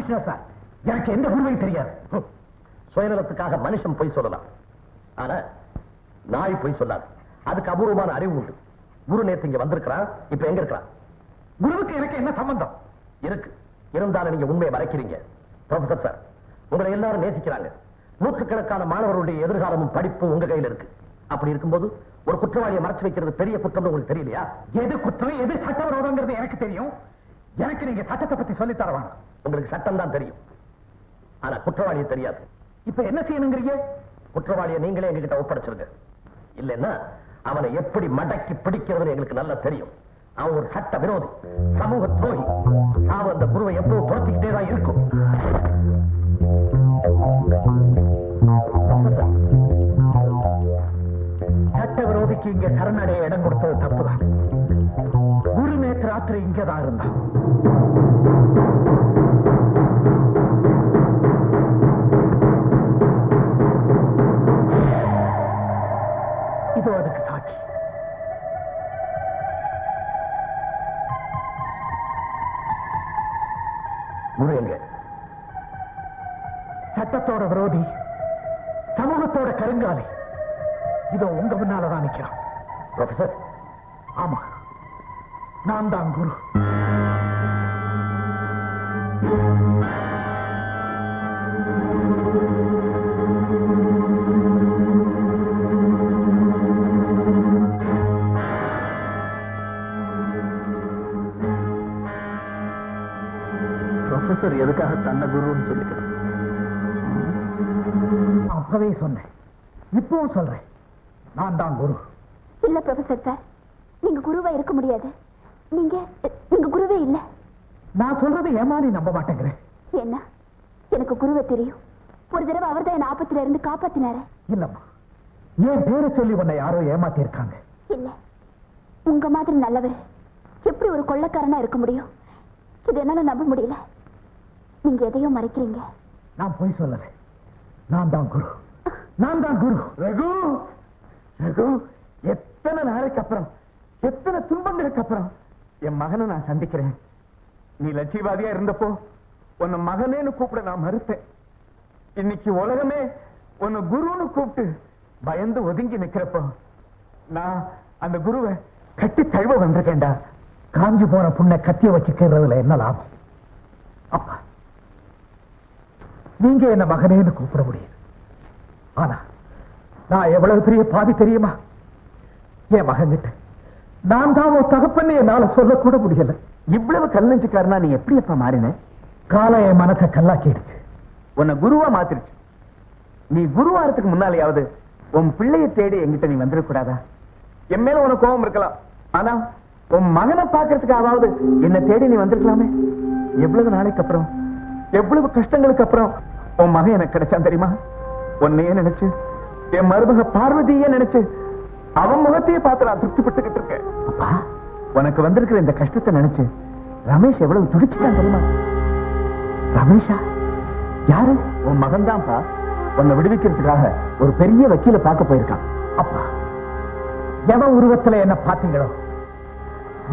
Commissioner sir, எனக்கு எந்த உண்மையும் தெரியாது. சுயநலத்துக்காக மனுஷன் பொய் சொல்லலாம், ஆனா நாய் பொய் சொல்லாது. அதுக்கு அபூர்வமான அறிவு உண்டு. குரு நேத்து இங்க வந்திருக்கிறான், இப்ப எங்க இருக்கிறான்? குருவுக்கு எனக்கு என்ன சம்பந்தம் இருக்கு. இருந்தாலும் நீங்க உண்மையை மறைக்கிறீங்க. ப்ரொஃபசர் சார், உங்களை எல்லாரும் நேசிக்கிறாங்க. நூற்றுக்கணக்கான மாணவர்களுடைய எதிர்காலமும் படிப்பு உங்க கையில் இருக்கு. அப்படி இருக்கும்போது ஒரு குற்றவாளியை மறைச்சு வைக்கிறது பெரிய குற்றம் உங்களுக்கு தெரியலையா? எது குற்றம் எது சட்டவிரோதங்கிறது எனக்கு தெரியும். எனக்கு நீங்க சட்டத்தை பத்தி சொல்லி தரவாங்க. உங்களுக்கு சட்டம் தான் தெரியும், ஆனா குற்றவாளியை தெரியாது. இப்ப என்ன செய்யணுங்கிறீங்க? குற்றவாளியை நீங்களே எங்ககிட்ட ஒப்படைச்சிருங்க. இல்லைன்னா அவனை எப்படி மடக்கி பிடிக்கிறதுன்னு எங்களுக்கு நல்லா தெரியும். அவன் ஒரு சட்ட விரோதி, சமூக துரோகி. அவன் அந்த குருவை எப்பவும் துரத்திக்கிட்டே தான் இருக்கும். சட்ட விரோதிக்கு இங்க சரணடைய இடம் கொடுத்தது தப்புதான். குரு நேற்று ராத்திரி இங்கதான் இருந்தான். இதோ அதுக்கு சாட்சி. குரு எங்க? சட்டத்தோட விரோதி, சமூகத்தோட கருங்காலி இதோ உங்க முன்னாலதான் நிக்கிறான். ப்ரொஃபசர், ஆமா, நான் தான் குரு. ப்ரொஃபசர் எதுக்காக தன்னை குருன்னு சொல்லிக்கிறேன்? அப்பவே சொன்னேன், இப்பவும் சொல்றேன், நான் தான் குரு. இல்ல ப்ரொஃபசர் சார், நீங்க குருவா இருக்க முடியாது. நீங்க குருவே இல்ல. நான் சொல்றது ஏமாறி நம்ப மாட்டேங்கிறேன். என்ன, எனக்கு குருவை தெரியும். ஒரு தடவை அவர் தான் என் ஆபத்துல இருந்து காப்பாத்தினாரு. இல்லம்மா, என் பேரை சொல்லி உன்னை யாரோ ஏமாத்தி இருக்காங்க. இல்ல, உங்க மாதிரி நல்லவர் எப்படி ஒரு கொள்ளைக்காரனா இருக்க முடியும்? இது என்னால நம்ப முடியல. நீங்க எதையும் மறைக்கிறீங்க. நான் போய் சொல்லல, நான் தான் குரு, நான் தான் குரு. ரகு, ரகு, எத்தனை நாளைக்கு அப்புறம், எத்தனை துன்பங்களுக்கு அப்புறம் என் மகனை நான் சந்திக்கிறேன். நீ லட்சியவாதியா இருந்தப்போ உன்னை மகனேன்னு கூப்பிட நான் மறுத்தேன். இன்னைக்கு உலகமே உன்னை குருன்னு கூப்பிட்டு பயந்து ஒதுங்கி நிக்கிறப்போ நான் அந்த குருவை கட்டி தழுவ வந்திருக்கேன்டா. காஞ்சி போன புண்ணை கத்திய வச்சுக்கிறதுல என்ன லாபம்? அப்பா, நீங்க என்ன மகனேன்னு கூப்பிட முடியும், ஆனா நான் எவ்வளவு பெரிய பாதி தெரியுமா? என் மகன்கிட்ட நான் தான் ஒரு தகப்பன்னு என்னால சொல்லக்கூட முடியல. இவ்வளவு கல்லஞ்சுக்காரனா நீ எப்படி எப்ப மாறின? காலம் என் மனசை கல்லாக்கிடுச்சு, உன்னை குருவா மாத்திருச்சு. நீ குருவாரத்துக்கு முன்னாலேயாவது உன் பிள்ளைய தேடி எங்கிட்ட நீ வந்துடக்கூடாதா? என் மேல உனக்கு கோபம் இருக்கலாம், ஆனா உன் மகனை பாக்குறதுக்காவது என்ன தேடி நீ வந்திருக்கலாமே. எவ்வளவு நாளைக்கு அப்புறம், எவ்வளவு கஷ்டங்களுக்கு அப்புறம் உன் மகன் எனக்கு கிடைச்சான் தெரியுமா? உன்னையே நினைச்சு, என் மருமக பார்வதியே நினைச்சு, அவன் முகத்தையே பார்த்து நான் திருப்திப்பட்டுக்கிட்டு இருக்கேன். அப்பா, உனக்கு வந்திருக்கிற இந்த கஷ்டத்தை நினைச்சு ரமேஷ் எவ்வளவு துடிச்சுட்டான் தெரியுமா? ரமேஷா? யாரு? உன் மகன் தான்ப்பா. உன்னை விடுவிக்கிறதுக்காக ஒரு பெரிய வக்கீல பார்க்க போயிருக்கான். அப்பா, எவன் உருவத்துல என்ன பாத்தீங்களோ,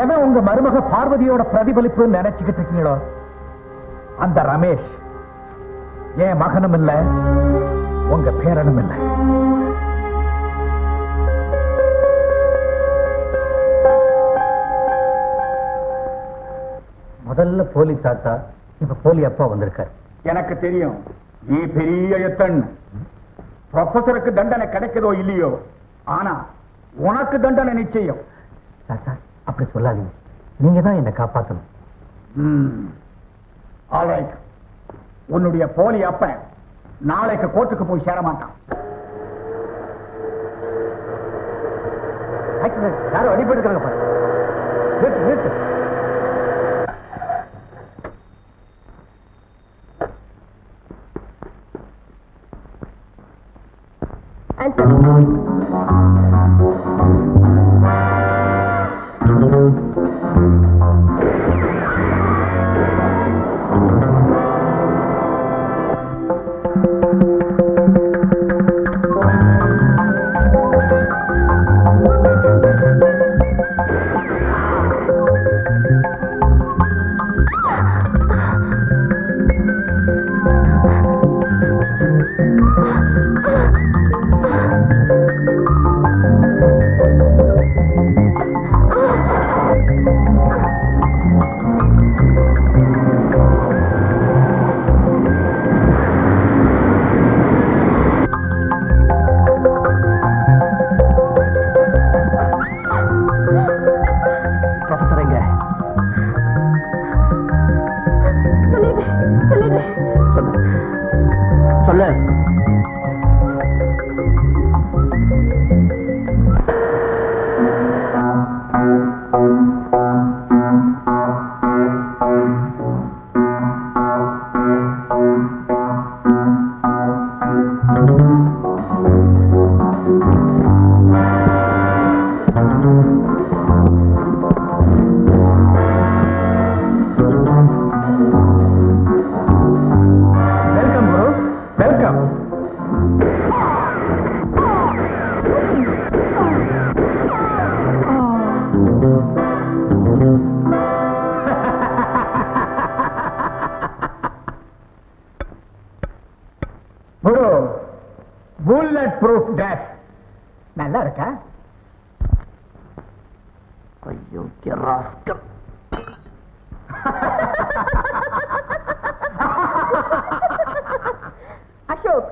எவன் உங்க மருமக பார்வதியோட பிரதிபலிப்பு நினைச்சுக்கிட்டு இருக்கீங்களோ, அந்த ரமேஷ் என் மகனும் இல்ல, உங்க பேரனும் இல்ல. முதல்ல போலி தாத்தா, இப்ப போலி அப்பா வந்திருக்காரு. எனக்கு தெரியும், நீ பெரிய எத்தன். ப்ரொஃபசருக்கு தண்டனை கிடைக்குதோ இல்லையோ, ஆனா உனக்கு தண்டனை நிச்சயம். தாத்தா, அப்படி சொல்லாதீங்க, நீங்க தான் என்னை காப்பாத்தணும். ஆல்ரைட், உன்னுடைய போலி அப்பன் நாளைக்கு கோர்ட்டுக்கு போய் சேர மாட்டான். யாரும் அடிபட்டு பாரு. நிறுத்து, நிறுத்து. புல்லட் ப்ரூஃப் டிரஸ் நல்லா இருக்கா? ஐயோ ராஸ்கல். அசோக்,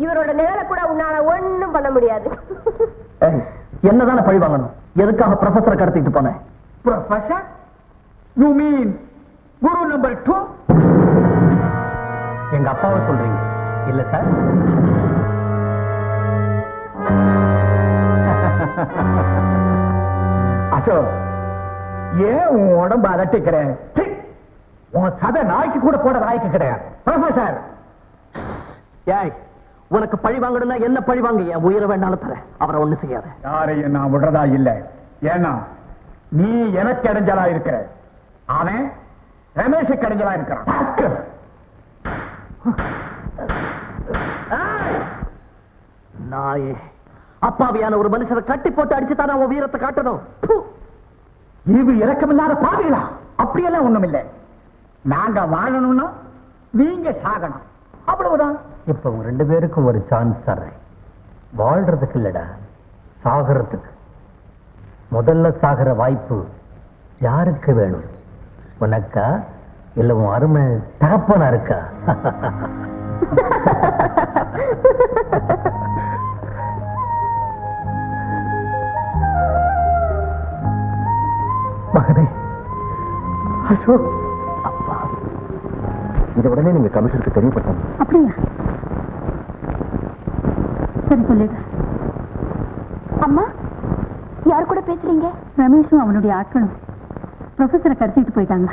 இவரோட நிழலை கூட உன்னால ஒண்ணும் பண்ண முடியாது. என்னதான பழி வாங்கணும்? எதுக்காக ப்ரொஃபஸரை கடத்திட்டு போனேன்? Professor? You mean Guru number 2? எங்க அப்பாவை சொல்றீங்க இல்ல சார்? அசோக், ஏன் உன் உடம்பு அதட்டிக்கிறேன்? உன் சதை நாய்க்கு கூட போட நாய்க்கு கிடையாது. ப்ரொஃபசர், ஏய், உனக்கு பழி வாங்கணும்னா என்ன பழி வாங்க? என் உயிரை வேண்டாலும் தரேன். அவரை ஒண்ணு செய்யாத. யாரையும் நான் விடுறதா இல்ல. ஏன்னா நீ எனக்கு இடைஞ்சலா இருக்கிற, அவன் ரமேஷுக்கு இடைஞ்சலா இருக்கிறான். நாயே, அப்பாவியான ஒரு மனுஷரை கட்டி போட்டு அடிச்சுதான் உன் வீரத்தை காட்டணும். இது இரக்கமில்லாத பாவிகளா? அப்படியெல்லாம் ஒண்ணும் இல்லை. நாங்க வாழணும்னா நீங்க சாகணும், அவ்வளவுதான். இப்ப உங்க 2 பேருக்கும் ஒரு சான்ஸ் தர்றேன். வாழ்றதுக்கு இல்லடா, சாகிறதுக்கு. முதல்ல சாகிற வாய்ப்பு யாருக்கு வேணும்? உனக்கா இல்ல உன் அருமை தகப்பனா இருக்கா? மகனே அசோக், அப்பா, இதை உடனே நீங்க கமிஷனருக்கு தெரியப்பட்டோம். அப்படியா? சரி, சொல்லிடு. அம்மா, யார் கூட பேசுறீங்க? ரமேஷும் அவனுடைய ஆட்களும் ப்ரொஃபஸரை கடத்திட்டு போயிட்டாங்க.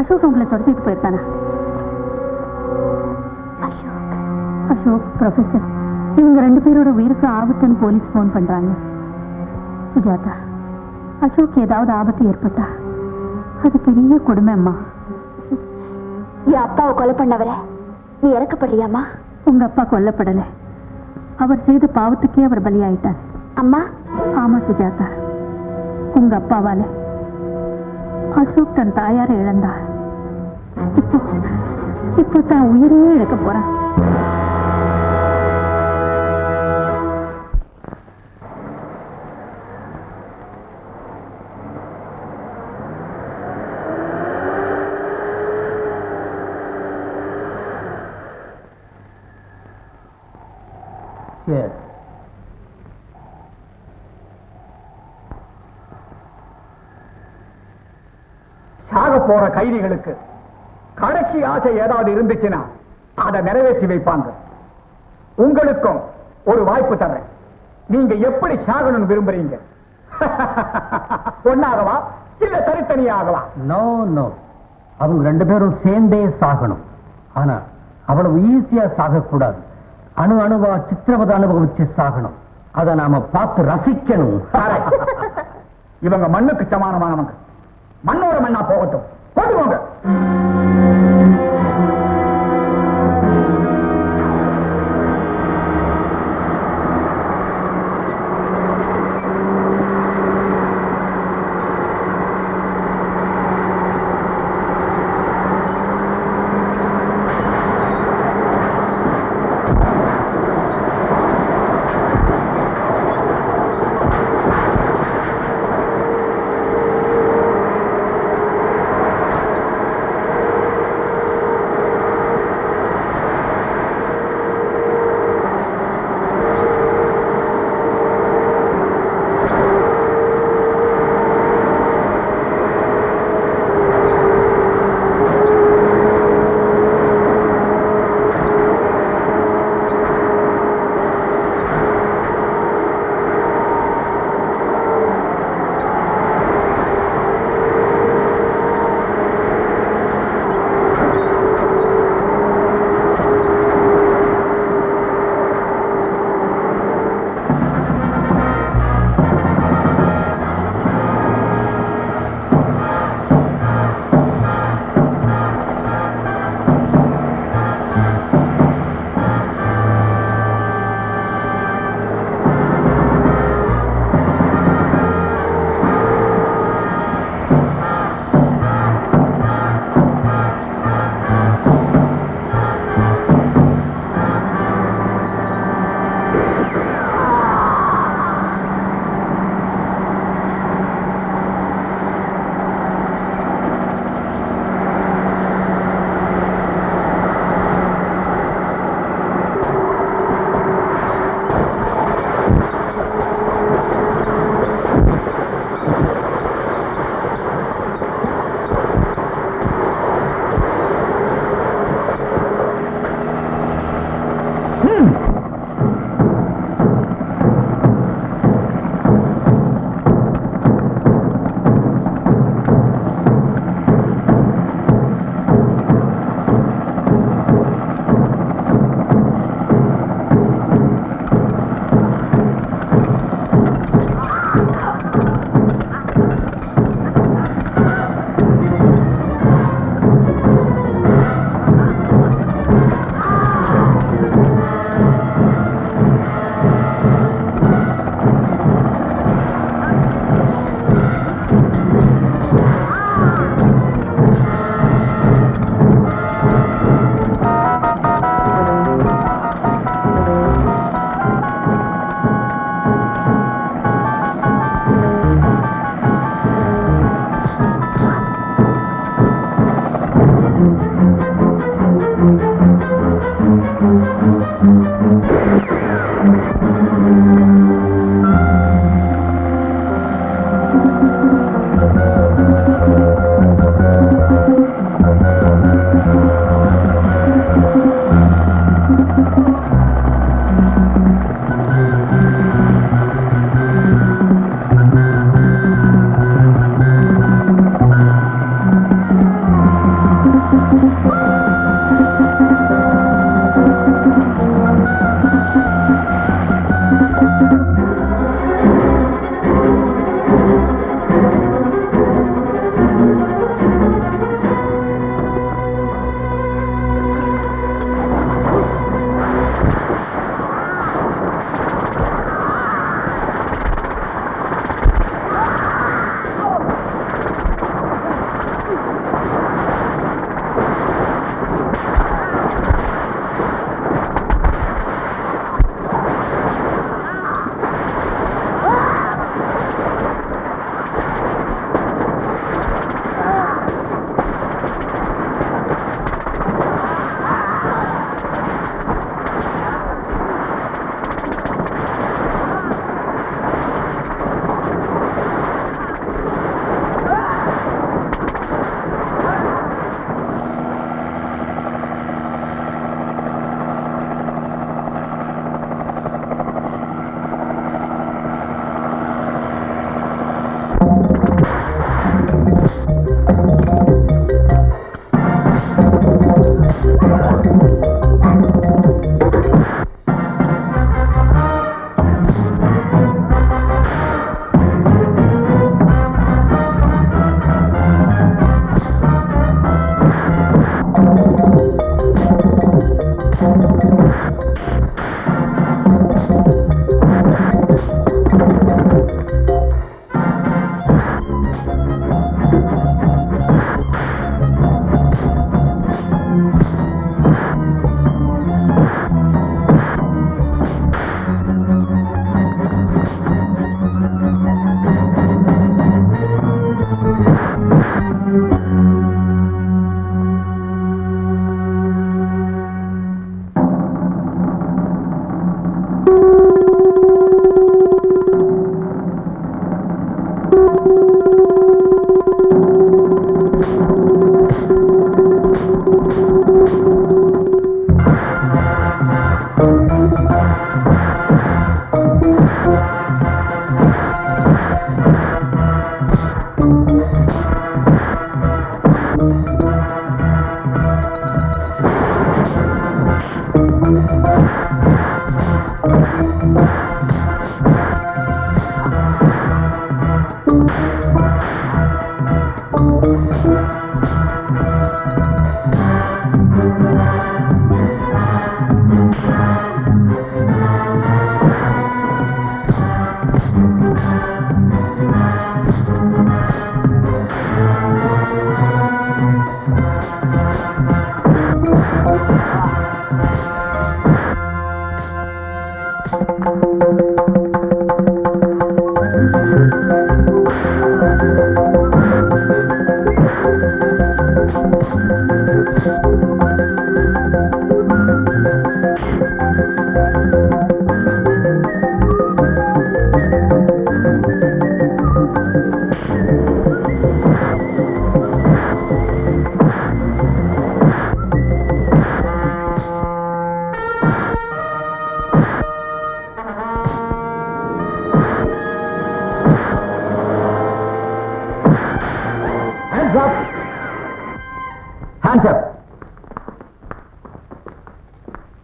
அசோக் உங்களை துரத்திட்டு போயிருக்கானா? அசோக், ப்ரொஃபஸர், இவங்க 2 பேரோட உயிருக்கு ஆபத்துன்னு போலீஸ் போன் பண்றாங்க. சுஜாதா, அசோக் ஏதாவது ஆபத்து ஏற்பட்டா அது பெரிய கொடுமை அம்மா. என் அப்பாவை கொலை பண்ணவர நீ இறக்கப்படுறியாமா? உங்க அப்பா கொல்லப்படல, அவர் செய்த பாவத்துக்கே அவர் பலியாயிட்டார். அம்மா? ஆமா சுஜாதா, உங்க அப்பாவால அசோக் தன் தாயாரை இழந்தா. இப்போ தான் உயிரையே இழக்க போறான். சாக போற கைதிகளுக்கு கடைசி ஆசை ஏதாவது இருந்துச்சுன்னா அதை நிறைவேற்றி வைப்பாங்க. உங்களுக்கும் ஒரு வாய்ப்பு தர்றேன். நீங்க எப்படி சாகணும்னு விரும்புறீங்க? ஒன்னாகவா இல்ல தனித்தனியாகவா? நோ நோ, அவங்க 2 பேரும் சேர்ந்தே சாகணும். ஆனா அவ்வளவு ஈஸியா சாகக்கூடாது. அணுவா சித்திரவதை அனுபவிச்சு சாகணும். அதை நாம பார்த்து ரசிக்கணும். இவங்க மண்ணுக்கு சமானமானவங்க. மண்ணோட மண்ணா போகட்டும், கொண்டு போங்க.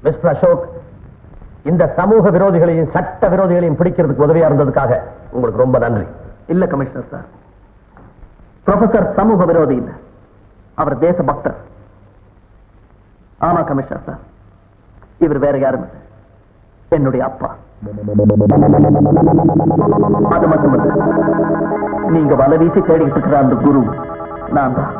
மிஸ்டர் அசோக், இந்த சமூக விரோதிகளையும் சட்ட விரோதிகளையும் பிடிக்கிறதுக்கு உதவியா இருந்ததுக்காக உங்களுக்கு ரொம்ப நன்றி. இல்ல கமிஷனர் சார், ப்ரொஃபசர் சமூக விரோதி இல்ல, அவர் தேச பக்தர். ஆமா கமிஷனர் சார், இவர் வேற யாரும் இல்லை, என்னுடைய அப்பா. அது மட்டுமல்ல, நீங்க வலை வீசி தேடிக்கிட்டு இருக்கிற அந்த குரு நான் தான்.